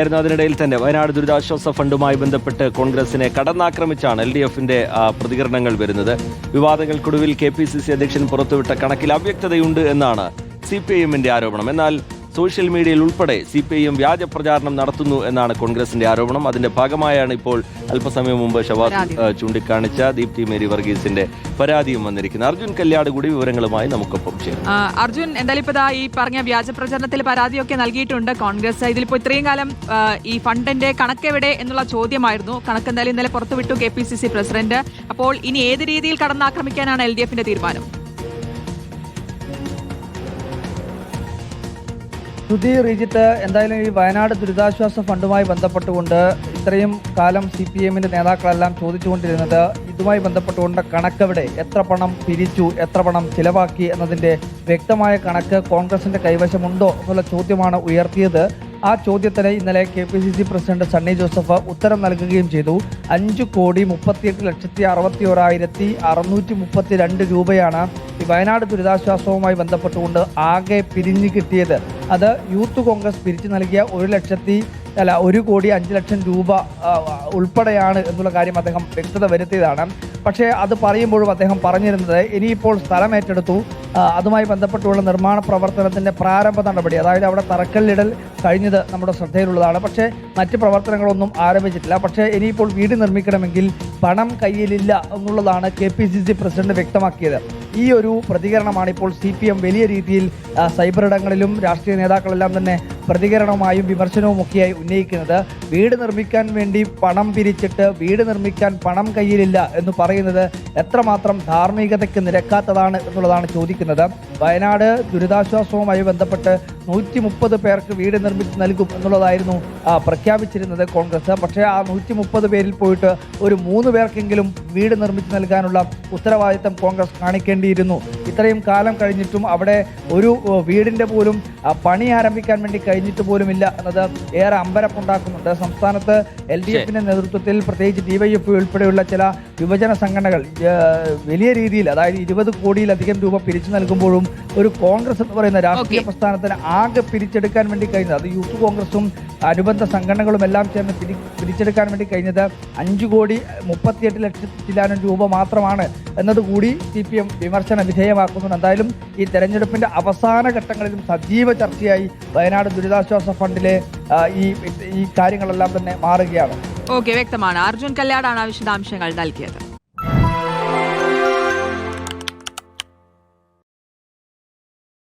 അതിനിടയിൽ തന്നെ വയനാട് ദുരിതാശ്വാസ ഫണ്ടുമായി ബന്ധപ്പെട്ട് കോൺഗ്രസിനെ കടന്നാക്രമിച്ചാണ് LDF-ന്റെ പ്രതികരണങ്ങൾ വരുന്നത്. വിവാദങ്ങൾക്കൊടുവിൽ KPCC അധ്യക്ഷൻ പുറത്തുവിട്ട കണക്കിൽ അവ്യക്തതയുണ്ട് എന്നാണ് CPIM-ന്റെ ആരോപണം. എന്നാൽ സോഷ്യൽ മീഡിയയിൽ ഉൾപ്പെടെ CPIM വ്യാജ പ്രചാരണം നടത്തുന്നു എന്നാണ് കോൺഗ്രസിന്റെ ആരോപണം. അതിന്റെ ഭാഗമായാണ് ഇപ്പോൾ അല്പസമയം മുമ്പ് ഷവാസ് ചൂണ്ടിക്കാണിച്ച ദീപ്തി മേരി വർഗീസിന്റെ പരാതിയും വന്നിരിക്കുന്നത്. അർജുൻ കല്യാട് കൂടി വിവരങ്ങളുമായി നമുക്കൊപ്പം ചേരും. അർജുൻ, എന്തായാലും ഇപ്പൊ ഈ പറഞ്ഞ വ്യാജ പ്രചരണത്തിൽ പരാതിയൊക്കെ നൽകിയിട്ടുണ്ട് കോൺഗ്രസ്. ഇതിലിപ്പോ ഇത്രയും കാലം ഈ ഫണ്ടിന്റെ കണക്കെവിടെ എന്നുള്ള ചോദ്യമായിരുന്നു. കണക്ക് എന്തായാലും ഇന്നലെ പുറത്തുവിട്ടു KPCC പ്രസിഡന്റ്. അപ്പോൾ ഇനി ഏത് രീതിയിൽ കടന്നാക്രമിക്കാനാണ് LDF-ന്റെ തീരുമാനം? ശ്രുതി എന്തായാലും ഈ വയനാട് ദുരിതാശ്വാസ ഫണ്ടുമായി ബന്ധപ്പെട്ടുകൊണ്ട് ഇത്രയും കാലം CPM-ന്റെ നേതാക്കളെല്ലാം ചോദിച്ചുകൊണ്ടിരുന്നത് ഇതുമായി ബന്ധപ്പെട്ടുകൊണ്ട് കണക്കെവിടെ, എത്ര പണം പിരിച്ചു, എത്ര പണം ചിലവാക്കി എന്നതിൻ്റെ വ്യക്തമായ കണക്ക് കോൺഗ്രസിൻ്റെ കൈവശമുണ്ടോ എന്നുള്ള ചോദ്യമാണ് ഉയർത്തിയത്. ആ ചോദ്യത്തിന് ഇന്നലെ KPCC പ്രസിഡന്റ് സണ്ണി ജോസഫ് ഉത്തരം നൽകുകയും ചെയ്തു. 5,38,61,632 രൂപയാണ് ഈ വയനാട് ദുരിതാശ്വാസവുമായി ബന്ധപ്പെട്ടുകൊണ്ട് ആകെ പിരിഞ്ഞു കിട്ടിയത്. അത് യൂത്ത് കോൺഗ്രസ് പിരിച്ചു നൽകിയ 1,05,00,000 രൂപ ഉൾപ്പെടെയാണ് എന്നുള്ള കാര്യം അദ്ദേഹം വ്യക്തത വരുത്തിയതാണ്. പക്ഷേ അത് പറയുമ്പോഴും അദ്ദേഹം പറഞ്ഞിരുന്നത് ഇനിയിപ്പോൾ സ്ഥലം ഏറ്റെടുത്തു, അതുമായി ബന്ധപ്പെട്ടുള്ള നിർമ്മാണ പ്രവർത്തനത്തിൻ്റെ പ്രാരംഭ നടപടി, അതായത് അവിടെ തറക്കല്ലിടൽ കഴിഞ്ഞത് നമ്മുടെ ശ്രദ്ധയിലുള്ളതാണ്. പക്ഷേ മറ്റ് പ്രവർത്തനങ്ങളൊന്നും ആരംഭിച്ചിട്ടില്ല. പക്ഷേ ഇനിയിപ്പോൾ വീട് നിർമ്മിക്കണമെങ്കിൽ പണം കയ്യിലില്ല എന്നുള്ളതാണ് KPCC പ്രസിഡന്റ് വ്യക്തമാക്കിയത്. ഈ ഒരു പ്രതികരണമാണ് ഇപ്പോൾ CPM വലിയ രീതിയിൽ സൈബർ ഇടങ്ങളിലും രാഷ്ട്രീയ നേതാക്കളെല്ലാം തന്നെ പ്രതികരണവുമായും വിമർശനവുമൊക്കെയായി ഉന്നയിക്കുന്നത്. വീട് നിർമ്മിക്കാൻ വേണ്ടി പണം പിരിച്ചിട്ട് വീട് നിർമ്മിക്കാൻ പണം കയ്യിലില്ല എന്ന് പറയുന്നത് എത്രമാത്രം ധാർമ്മികതയ്ക്ക് നിരക്കാത്തതാണ് എന്നുള്ളതാണ് ചോദിക്കുന്നത്. വയനാട് ദുരിതാശ്വാസവുമായി ബന്ധപ്പെട്ട് 130 പേർക്ക് വീട് നിർമ്മിച്ച് നൽകും എന്നുള്ളതായിരുന്നു പ്രഖ്യാപിച്ചിരുന്നത് കോൺഗ്രസ്. പക്ഷേ ആ 130 പേരിൽ പോയിട്ട് ഒരു 3 പേർക്കെങ്കിലും വീട് നിർമ്മിച്ച് നൽകാനുള്ള ഉത്തരവാദിത്തം കോൺഗ്രസ് കാണിക്കേണ്ടിയിരുന്നു. ഇത്രയും കാലം കഴിഞ്ഞിട്ടും അവിടെ ഒരു വീടിൻ്റെ പോലും പണി ആരംഭിക്കാൻ വേണ്ടി കഴിഞ്ഞിട്ട് പോലുമില്ല എന്നത് ഏറെ അമ്പരപ്പുണ്ടാക്കുന്നുണ്ട്. സംസ്ഥാനത്ത് LDF-ന്റെ നേതൃത്വത്തിൽ പ്രത്യേകിച്ച് DYFI ഉൾപ്പെടെയുള്ള ചില യുവജന സംഘടനകൾ വലിയ രീതിയിൽ, അതായത് 20 കോടിയിലധികം രൂപ പിരിച്ചു നൽകുമ്പോഴും ഒരു കോൺഗ്രസ് എന്ന് പറയുന്ന രാഷ്ട്രീയ പ്രസ്ഥാനത്തിന് ആകെ പിരിച്ചെടുക്കാൻ വേണ്ടി കഴിഞ്ഞത്, അത് യൂത്ത് കോൺഗ്രസും അനുബന്ധ സംഘടനകളും എല്ലാം ചേർന്ന് പിരിച്ചെടുക്കാൻ വേണ്ടി കഴിഞ്ഞത് 5,38,00,000 രൂപ മാത്രമാണ് എന്നതുകൂടി CPM വിമർശന വിധേയമാക്കുന്നുണ്ട്. എന്തായാലും ഈ തെരഞ്ഞെടുപ്പിന്റെ അവസാന ഘട്ടങ്ങളിലും സജീവ ചർച്ചയായി വയനാട് ദുരിതാശ്വാസ ഫണ്ടിലെ ഈ കാര്യങ്ങളെല്ലാം തന്നെ മാറുകയാണ്. വ്യക്തമാണ്. അർജുൻ കല്യാടാണ് വിശദാംശങ്ങൾ നൽകിയത്.